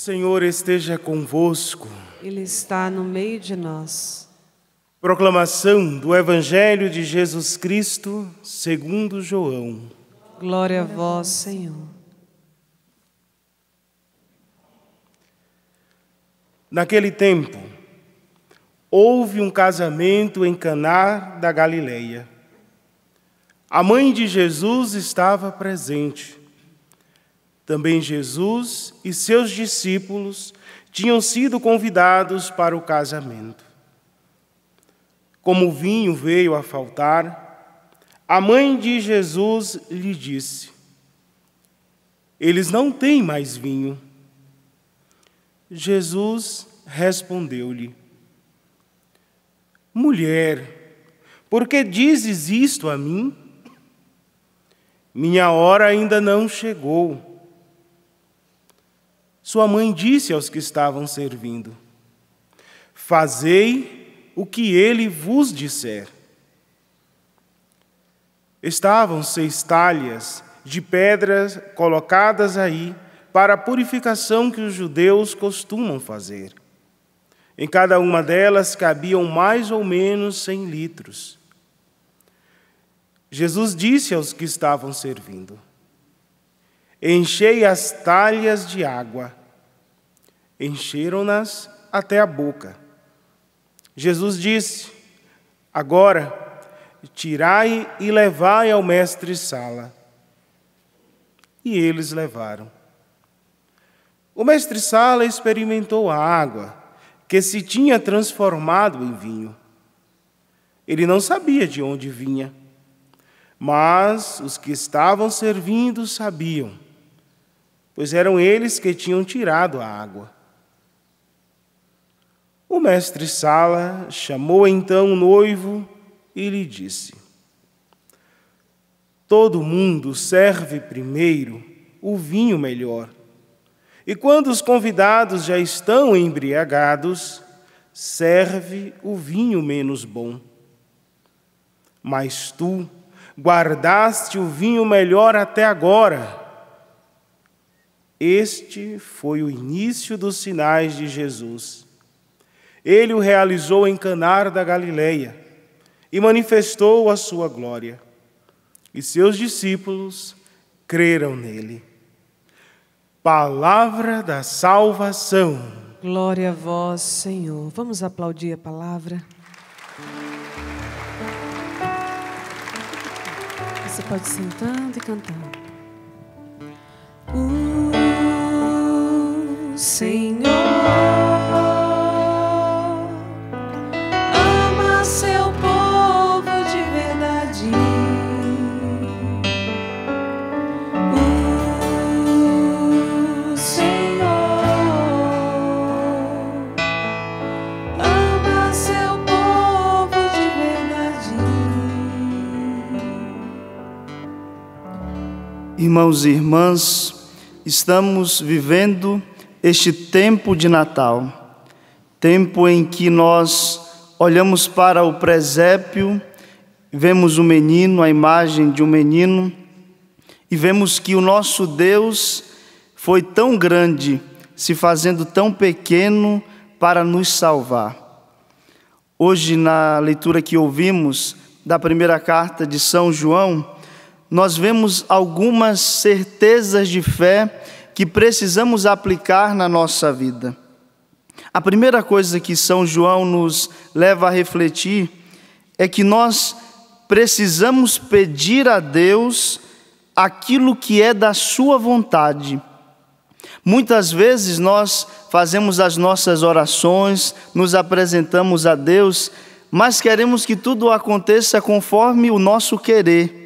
Senhor esteja convosco. Ele está no meio de nós. Proclamação do Evangelho de Jesus Cristo, segundo João. Glória a vós, Senhor. Naquele tempo, houve um casamento em Caná da Galileia. A mãe de Jesus estava presente. Também Jesus e seus discípulos tinham sido convidados para o casamento. Como o vinho veio a faltar, a mãe de Jesus lhe disse: "Eles não têm mais vinho." Jesus respondeu-lhe: "Mulher, por que dizes isto a mim? Minha hora ainda não chegou." Sua mãe disse aos que estavam servindo: "Fazei o que ele vos disser." Estavam 6 talhas de pedras colocadas aí para a purificação que os judeus costumam fazer. Em cada uma delas cabiam mais ou menos 100 litros. Jesus disse aos que estavam servindo: "Enchei as talhas de água." Encheram-nas até a boca. Jesus disse: "Agora, tirai e levai ao mestre-sala." E eles levaram. O mestre-sala experimentou a água, que se tinha transformado em vinho. Ele não sabia de onde vinha, mas os que estavam servindo sabiam, pois eram eles que tinham tirado a água. O mestre-sala chamou então o noivo e lhe disse: "Todo mundo serve primeiro o vinho melhor, e quando os convidados já estão embriagados, serve o vinho menos bom. Mas tu guardaste o vinho melhor até agora." Este foi o início dos sinais de Jesus. Ele o realizou em Caná da Galileia e manifestou a sua glória. E seus discípulos creram nele. Palavra da salvação. Glória a vós, Senhor. Vamos aplaudir a palavra. Você pode ir sentando e cantando. O Senhor ama seu povo de verdade. O Senhor ama seu povo de verdade. Irmãos e irmãs, estamos vivendo este tempo de Natal, tempo em que nós olhamos para o presépio, vemos o menino, a imagem de um menino, e vemos que o nosso Deus foi tão grande, se fazendo tão pequeno para nos salvar. Hoje, na leitura que ouvimos da primeira carta de São João, nós vemos algumas certezas de fé que precisamos aplicar na nossa vida. A primeira coisa que São João nos leva a refletir é que nós precisamos pedir a Deus aquilo que é da sua vontade. Muitas vezes nós fazemos as nossas orações, nos apresentamos a Deus, mas queremos que tudo aconteça conforme o nosso querer.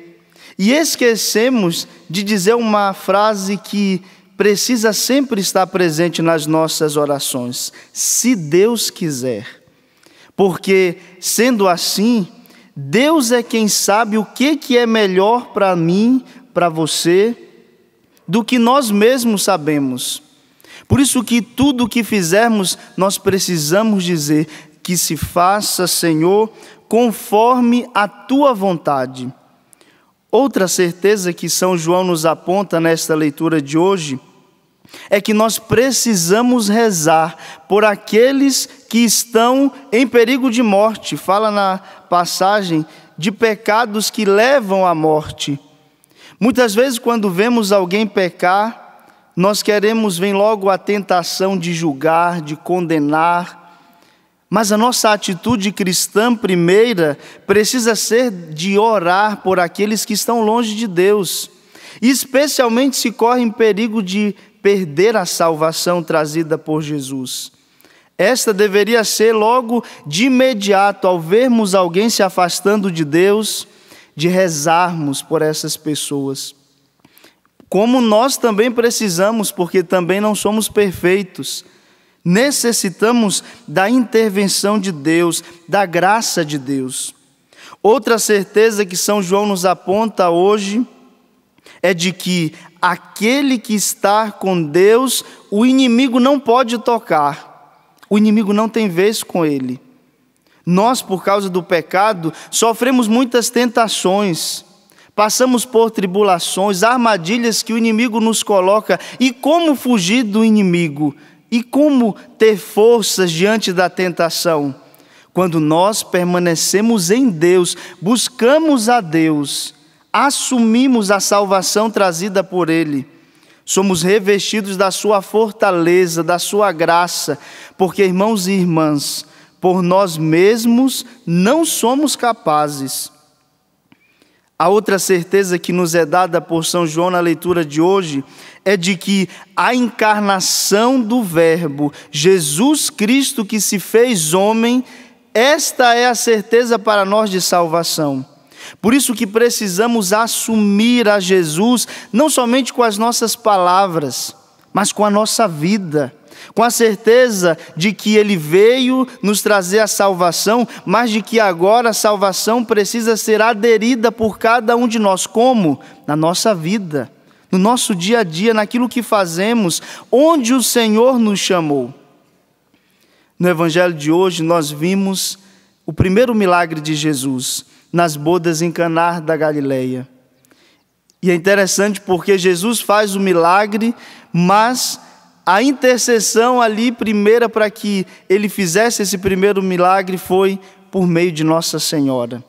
E esquecemos de dizer uma frase que precisa sempre estar presente nas nossas orações: se Deus quiser. Porque, sendo assim, Deus é quem sabe o que é melhor para mim, para você, do que nós mesmos sabemos. Por isso que tudo o que fizermos, nós precisamos dizer: que se faça, Senhor, conforme a tua vontade. Outra certeza que São João nos aponta nesta leitura de hoje é que nós precisamos rezar por aqueles que estão em perigo de morte. Fala na passagem de pecados que levam à morte. Muitas vezes, quando vemos alguém pecar, nós vem logo a tentação de julgar, de condenar. Mas a nossa atitude cristã primeira precisa ser de orar por aqueles que estão longe de Deus, especialmente se correm perigo de perder a salvação trazida por Jesus. Esta deveria ser logo de imediato, ao vermos alguém se afastando de Deus, de rezarmos por essas pessoas. Como nós também precisamos, porque também não somos perfeitos. Necessitamos da intervenção de Deus, da graça de Deus. Outra certeza que São João nos aponta hoje é de que aquele que está com Deus, o inimigo não pode tocar. O inimigo não tem vez com ele. Nós, por causa do pecado, sofremos muitas tentações, passamos por tribulações, armadilhas que o inimigo nos coloca. E como fugir do inimigo? E como ter forças diante da tentação? Quando nós permanecemos em Deus, buscamos a Deus, assumimos a salvação trazida por Ele, somos revestidos da sua fortaleza, da sua graça, porque, irmãos e irmãs, por nós mesmos não somos capazes. A outra certeza que nos é dada por São João na leitura de hoje é de que a encarnação do Verbo, Jesus Cristo que se fez homem, esta é a certeza para nós de salvação. Por isso que precisamos assumir a Jesus, não somente com as nossas palavras, mas com a nossa vida, com a certeza de que Ele veio nos trazer a salvação, mas de que agora a salvação precisa ser aderida por cada um de nós. Como? Na nossa vida, no nosso dia a dia, naquilo que fazemos, onde o Senhor nos chamou. No Evangelho de hoje nós vimos o primeiro milagre de Jesus, nas bodas em Caná da Galileia. E é interessante porque Jesus faz o milagre, mas a intercessão ali primeira para que ele fizesse esse primeiro milagre foi por meio de Nossa Senhora.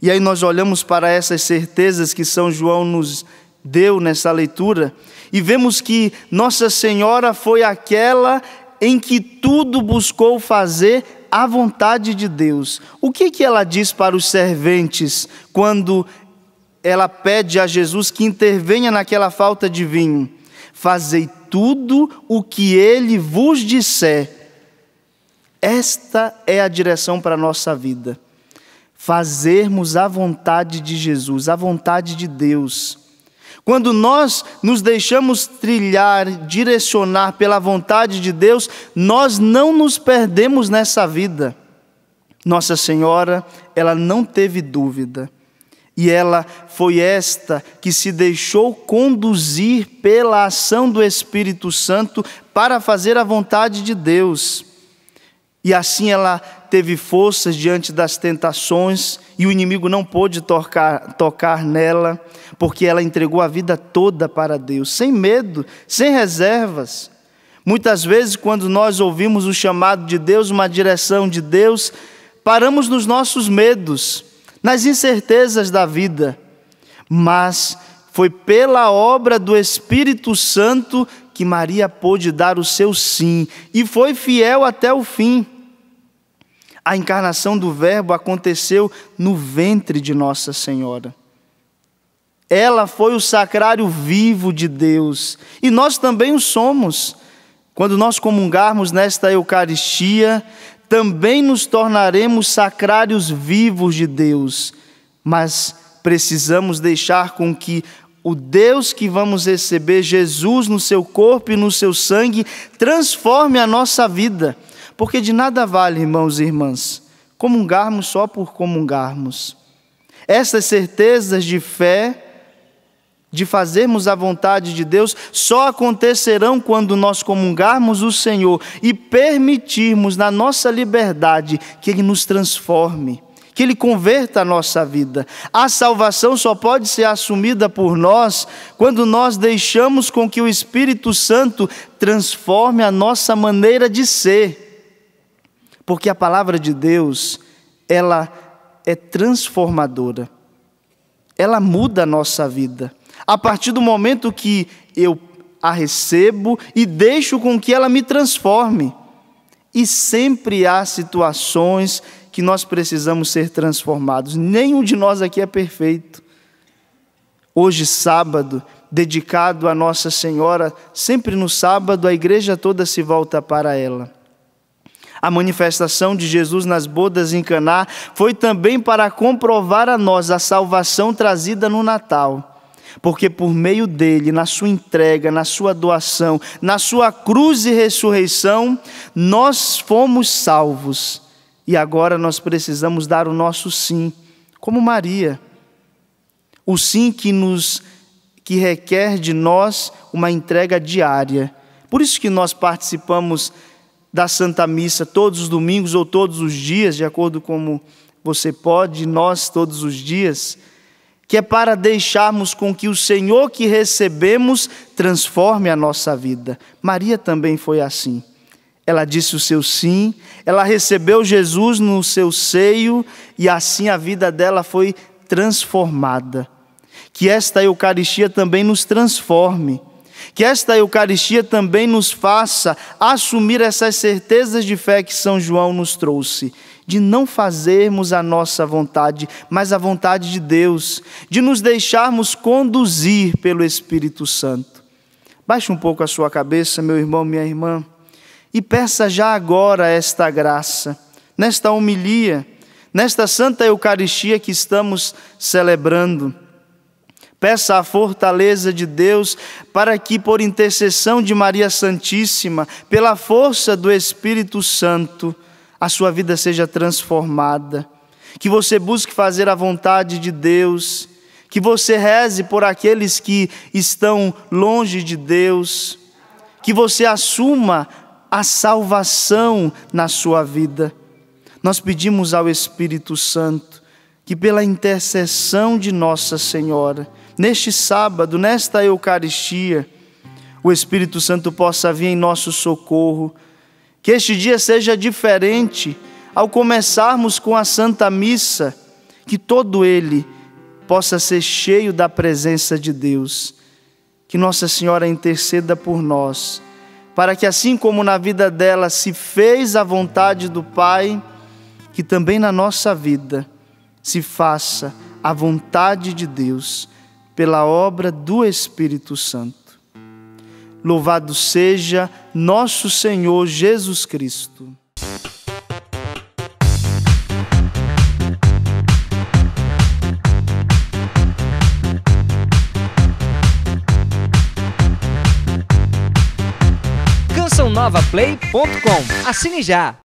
E aí nós olhamos para essas certezas que São João nos deu nessa leitura e vemos que Nossa Senhora foi aquela em que tudo buscou fazer a vontade de Deus. O que ela diz para os serventes quando ela pede a Jesus que intervenha naquela falta de vinho? Fazei tudo o que Ele vos disser. Esta é a direção para a nossa vida. Fazermos a vontade de Jesus, a vontade de Deus. Quando nós nos deixamos trilhar, direcionar pela vontade de Deus, nós não nos perdemos nessa vida. Nossa Senhora, ela não teve dúvida. E ela foi esta que se deixou conduzir pela ação do Espírito Santo para fazer a vontade de Deus. E assim ela teve forças diante das tentações e o inimigo não pôde tocar nela, porque ela entregou a vida toda para Deus, sem medo, sem reservas. Muitas vezes, quando nós ouvimos o chamado de Deus, uma direção de Deus, paramos nos nossos medos, nas incertezas da vida. Mas foi pela obra do Espírito Santo que Maria pôde dar o seu sim, e foi fiel até o fim. A encarnação do Verbo aconteceu no ventre de Nossa Senhora. Ela foi o sacrário vivo de Deus, e nós também o somos. Quando nós comungarmos nesta Eucaristia, também nos tornaremos sacrários vivos de Deus, mas precisamos deixar com que o Deus que vamos receber, Jesus no seu corpo e no seu sangue, transforme a nossa vida, porque de nada vale, irmãos e irmãs, comungarmos só por comungarmos. Essas certezas de fé, de fazermos a vontade de Deus, só acontecerão quando nós comungarmos o Senhor e permitirmos na nossa liberdade que Ele nos transforme, que Ele converta a nossa vida. A salvação só pode ser assumida por nós quando nós deixamos com que o Espírito Santo transforme a nossa maneira de ser. Porque a palavra de Deus, ela é transformadora. Ela muda a nossa vida. A partir do momento que eu a recebo e deixo com que ela me transforme. E sempre há situações que nós precisamos ser transformados. Nenhum de nós aqui é perfeito. Hoje, sábado, dedicado a Nossa Senhora, sempre no sábado a igreja toda se volta para ela. A manifestação de Jesus nas bodas em Caná foi também para comprovar a nós a salvação trazida no Natal. Porque por meio dele, na sua entrega, na sua doação, na sua cruz e ressurreição, nós fomos salvos. E agora nós precisamos dar o nosso sim, como Maria. O sim que requer de nós uma entrega diária. Por isso que nós participamos da Santa Missa todos os domingos ou todos os dias, de acordo com como você pode, nós todos os dias, que é para deixarmos com que o Senhor que recebemos transforme a nossa vida. Maria também foi assim. Ela disse o seu sim, ela recebeu Jesus no seu seio e assim a vida dela foi transformada. Que esta Eucaristia também nos transforme. Que esta Eucaristia também nos faça assumir essas certezas de fé que São João nos trouxe. De não fazermos a nossa vontade, mas a vontade de Deus. De nos deixarmos conduzir pelo Espírito Santo. Baixe um pouco a sua cabeça, meu irmão, minha irmã, e peça já agora esta graça, nesta homilia, nesta Santa Eucaristia que estamos celebrando. Peça a fortaleza de Deus para que, por intercessão de Maria Santíssima, pela força do Espírito Santo, a sua vida seja transformada. Que você busque fazer a vontade de Deus. Que você reze por aqueles que estão longe de Deus. Que você assuma a salvação na sua vida. Nós pedimos ao Espírito Santo que, pela intercessão de Nossa Senhora, neste sábado, nesta Eucaristia, o Espírito Santo possa vir em nosso socorro. Que este dia seja diferente ao começarmos com a Santa Missa, que todo ele possa ser cheio da presença de Deus. Que Nossa Senhora interceda por nós, para que assim como na vida dela se fez a vontade do Pai, que também na nossa vida se faça a vontade de Deus, pela obra do Espírito Santo. Louvado seja nosso Senhor Jesus Cristo. CançãoNovaPlay.com. Assine já!